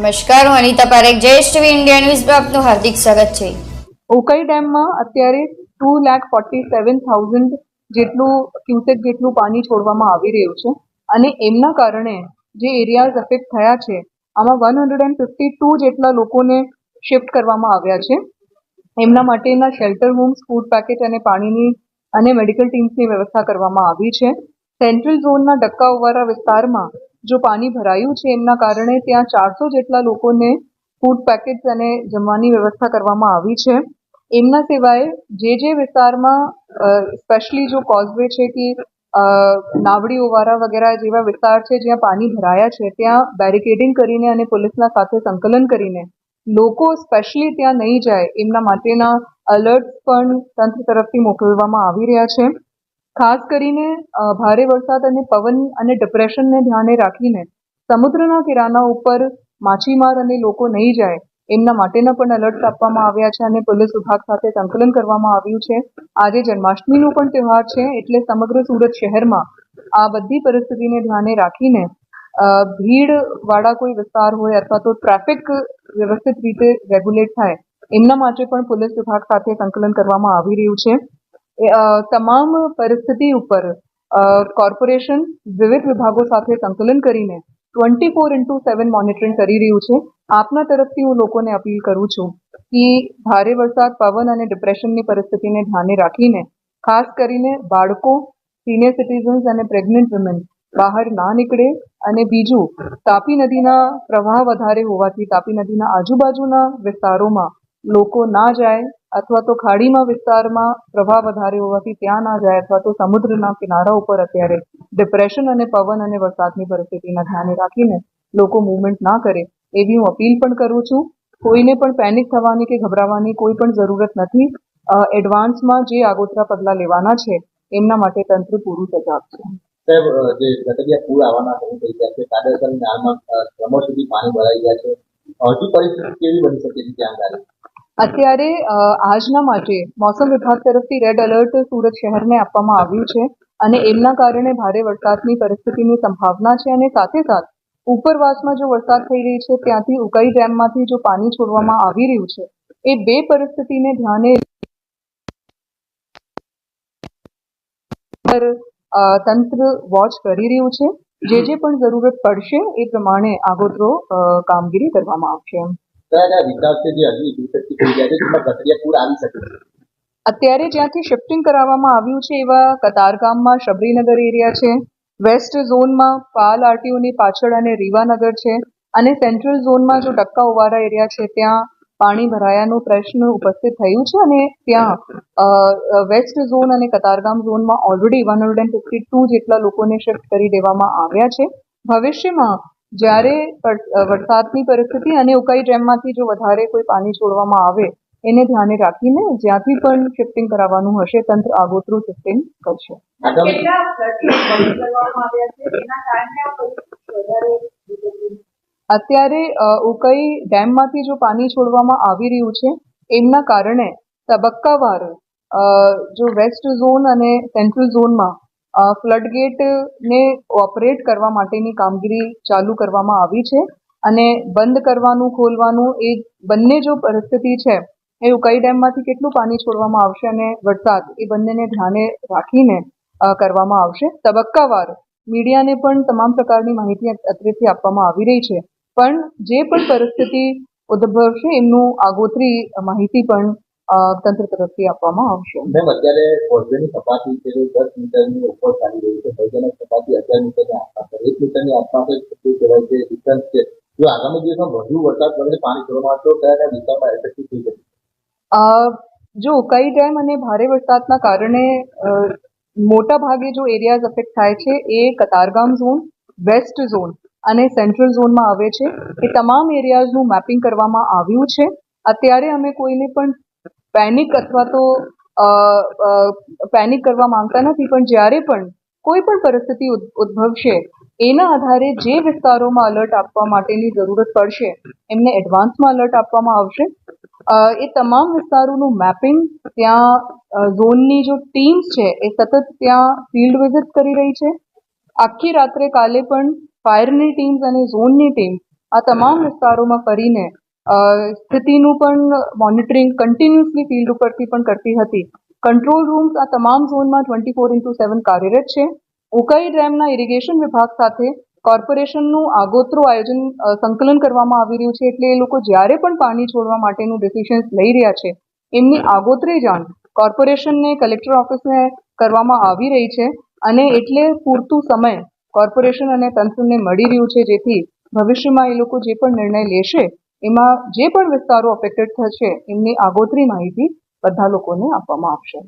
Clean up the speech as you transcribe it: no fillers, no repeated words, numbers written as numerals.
નમસ્કાર, હું Anita Parekh, Jayesh TV India ન્યૂઝમાં આપનું હાર્દિક સ્વાગત છે. ઉકાઈ ડેમમાં અત્યારે 2,47,000 જેટલું ક્યુસેક જેટલું પાણી છોડવામાં આવી રહ્યું છે અને એમના કારણે જે એરિયાઝ અફેક્ટ થયા છે આમાં 152 જેટલા લોકોને શિફ્ટ કરવામાં આવ્યા છે. એમના માટેના શેલ્ટર હોમ્સ, ફૂડ પેકેટ અને પાણીની અને મેડિકલ ટીમ્સની વ્યવસ્થા કરવામાં આવી છે. સેન્ટ્રલ ઝોનના ડક્કાઉવારા વિસ્તારમાં જો પાણી ભરાયું છે એમના કારણે ત્યાં 400 જેટલા લોકોને ફૂડ પેકેટ્સ અને જમવાની વ્યવસ્થા કરવામાં આવી છે. એમના સિવાય જે વિસ્તારમાં સ્પેશિયલી જો કોઝવે છે કે નાવડીઓવાળા વગેરે જેવા વિસ્તાર છે જ્યાં પાણી ભરાયા છે ત્યાં બેરિકેડિંગ કરીને અને પોલીસના સાથે સંકલન કરીને લોકો સ્પેશિયલી ત્યાં નહીં જાય એમના માટેના અલર્ટ્સ પણ તંત્ર તરફથી મોકલવામાં આવી રહ્યા છે. ખાસ કરીને ભારે વરસાદ અને પવન અને ડિપ્રેશનને ધ્યાને રાખીને સમુદ્રના કિનારા ઉપર માછીમાર અને લોકો નહીં જાય એમના માટેના પણ એલર્ટ આપવામાં આવ્યા છે અને પોલીસ વિભાગ સાથે સંકલન કરવામાં આવ્યું છે. આજે જન્માષ્ટમીનો પણ તહેવાર છે એટલે સમગ્ર સુરત શહેરમાં આ બધી પરિસ્થિતિને ધ્યાને રાખીને ભીડવાળા કોઈ વિસ્તાર હોય અથવા તો ટ્રાફિક વ્યવસ્થિત રીતે રેગ્યુલેટ થાય એમના માટે પણ પોલીસ વિભાગ સાથે સંકલન કરવામાં આવી રહ્યું છે. તમામ પરિસ્થિતિ ઉપર કોર્પોરેશન વિવિધ વિભાગો સાથે સંકલન કરીને 24/7 મોનિટરિંગ કરી રહ્યું છે. આપના તરફથી હું લોકોને અપીલ કરું છું કે ભારે વરસાદ, પવન અને ડિપ્રેશનની પરિસ્થિતિને ધ્યાને રાખીને ખાસ કરીને બાળકો, સિનિયર સિટીઝન્સ અને પ્રેગ્નન્ટ વિમેન બહાર ના નીકળે. અને બીજું, તાપી નદીના પ્રવાહ વધારે હોવાથી તાપી નદીના આજુબાજુના વિસ્તારોમાં લોકો ના જાય અથવા તો ખાડીમાં વિસ્તારમાં પ્રવાહ વધારે હોવાથી ત્યાં ના જાય અથવા તો સમુદ્રના કિનારા ઉપર અત્યારે ડિપ્રેશન અને પવન અને વરસાદની પરિસ્થિતિના ધ્યાને રાખીને લોકો મૂવમેન્ટ ના કરે એવી હું અપીલ પણ કરું છું. કોઈને પણ પેનિક થવાની કે ગભરાવાની કોઈ પણ જરૂરત નથી. એડવાન્સમાં જે આગોતરા પગલાં લેવાના છે એમના માટે તંત્ર પૂરું સજાગ છે. સાહેબ, જે ગટરિયા પૂર આવવાના શરૂ થઈ ગયા છે, કાડેસર નાળમાં કમર સુધી પાણી ભરાઈ ગયા છે, હજુ પરિસ્થિતિ કેવી બની શકે છે ત્યાં આગળ? અત્યારે આજના માટે મોસમ વિભાગ તરફથી રેડ એલર્ટ સુરત શહેરને આપવામાં આવ્યું છે અને એમના કારણે ભારે વરસાદની પરિસ્થિતિની સંભાવના છે અને સાથે ઉપરવાસમાં જો વરસાદ થઈ રહી છે ત્યાંથી ઉકાઈ ડેમમાંથી જો પાણી છોડવામાં આવી રહ્યું છે એ બે પરિસ્થિતિને ધ્યાને તંત્ર વોચ કરી રહ્યું છે. જે પણ જરૂરત પડશે એ પ્રમાણે આગોતરો કામગીરી કરવામાં આવશે. અત્યારે જ્યાંથી શિફ્ટિંગ કરાવવામાં આવ્યું છે એવા કતારગામમાં શબરીનગર એરિયા છે, વેસ્ટ ઝોનમાં પાલ આરટીઓની પાછળ અને રીવાનગર છે અને સેન્ટ્રલ ઝોનમાં જો ડક્કાઉવારા એરિયા છે ત્યાં પાણી ભરાયાનો પ્રશ્ન ઉપસ્થિત થયું છે અને ત્યાં વેસ્ટ ઝોન અને કતારગામ ઝોનમાં ઓલરેડી 152 જેટલા લોકોને શિફ્ટ કરી દેવામાં આવ્યા છે. ભવિષ્યમાં જ્યારે વરસાદની પરિસ્થિતિ અને ઉકાઈ ડેમમાંથી જો વધારે કોઈ પાણી છોડવામાં આવે એને ધ્યાને રાખીને જ્યાંથી પણ શિફ્ટિંગ કરાવવાનું હશે તંત્ર આગોતરું શિફ્ટિંગ કરશે. અત્યારે ઉકાઈ ડેમમાંથી જો પાણી છોડવામાં આવી રહ્યું છે એમના કારણે તબક્કાવાર જો વેસ્ટ ઝોન અને સેન્ટ્રલ ઝોનમાં ફ્લડગેટને ઓપરેટ કરવા માટેની કામગીરી ચાલુ કરવામાં આવી છે અને બંધ કરવાનું, ખોલવાનું એ બંને જો પરિસ્થિતિ છે એ ઉકાઈ ડેમમાંથી કેટલું પાણી છોડવામાં આવશે અને વરસાદ એ બંનેને ધ્યાને રાખીને કરવામાં આવશે. તબક્કાવાર મીડિયાને પણ તમામ પ્રકારની માહિતી અત્રેથી આપવામાં આવી રહી છે પણ જે પણ પરિસ્થિતિ ઉદ્ભવશે એમનું આગોતરી માહિતી પણ તંત્ર તરફથી આપવામાં આવશે. અત્યારે ભોજનની સપાટી છે 10 મીટરની ઉપર ચાલી રહી છે. ભોજનની સપાટી 11 મીટરની આસપાસ 1 મીટરની આસપાસ શું કહેવાય છે ડિસ્ટન્સ છે. જો આગામી દિવસમાં વધુ વરસાદ પડે પાણી છોડવામાં તો કયા વિસ્તારમાં ઇફેક્ટિવ થઈ શકે? જો ઉકાઈ ડેમ અને ભારે વરસાદના કારણે મોટા ભાગે જો એરિયાઝ અફેક્ટ થાય છે એ કતારગામ ઝોન, વેસ્ટ ઝોન અને સેન્ટ્રલ ઝોનમાં આવે છે. એ તમામ એરિયાઝનું મેપિંગ કરવામાં આવ્યું છે. અત્યારે અમે કોઈને પણ પેનિક અથવા તો પેનિક કરવા માંગતા નથી પણ જ્યારે પણ કોઈ પણ પરિસ્થિતિ ઉદ્ભવશે એના આધારે જે વિસ્તારોમાં અલર્ટ આપવા માટેની જરૂરત પડશે એમને એડવાન્સમાં અલર્ટ આપવામાં આવશે. એ તમામ વિસ્તારોનું મેપિંગ ત્યાં ઝોનની જો ટીમ્સ છે એ સતત ત્યાં ફિલ્ડ વિઝિટ કરી રહી છે. આખી રાત્રે કાલે પણ ફાયરની ટીમ્સ અને ઝોનની ટીમ આ તમામ વિસ્તારોમાં ફરીને સ્થિતિનું પણ મોનિટરિંગ કન્ટિન્યુઅસલી ફિલ્ડ ઉપરથી પણ કરતી હતી. કંટ્રોલ રૂમ્સ આ તમામ ઝોનમાં 24/7 કાર્યરત છે. ઉકાઈ ડેમના ઇરિગેશન વિભાગ સાથે કોર્પોરેશનનું આગોતરું આયોજન સંકલન કરવામાં આવી રહ્યું છે, એટલે એ લોકો જ્યારે પણ પાણી છોડવા માટેનું ડિસિઝન્સ લઈ રહ્યા છે એમની આગોતરી જાણ કોર્પોરેશનને કલેક્ટર ઓફિસને કરવામાં આવી રહી છે અને એટલે પૂરતું સમય કોર્પોરેશન અને તંત્રને મળી રહ્યું છે, જેથી ભવિષ્યમાં એ લોકો જે પણ નિર્ણય લેશે એમાં જે પણ વિસ્તારો અફેક્ટેડ થશે એમની આગોતરી માહિતી બધા લોકોને આપવામાં આવશે.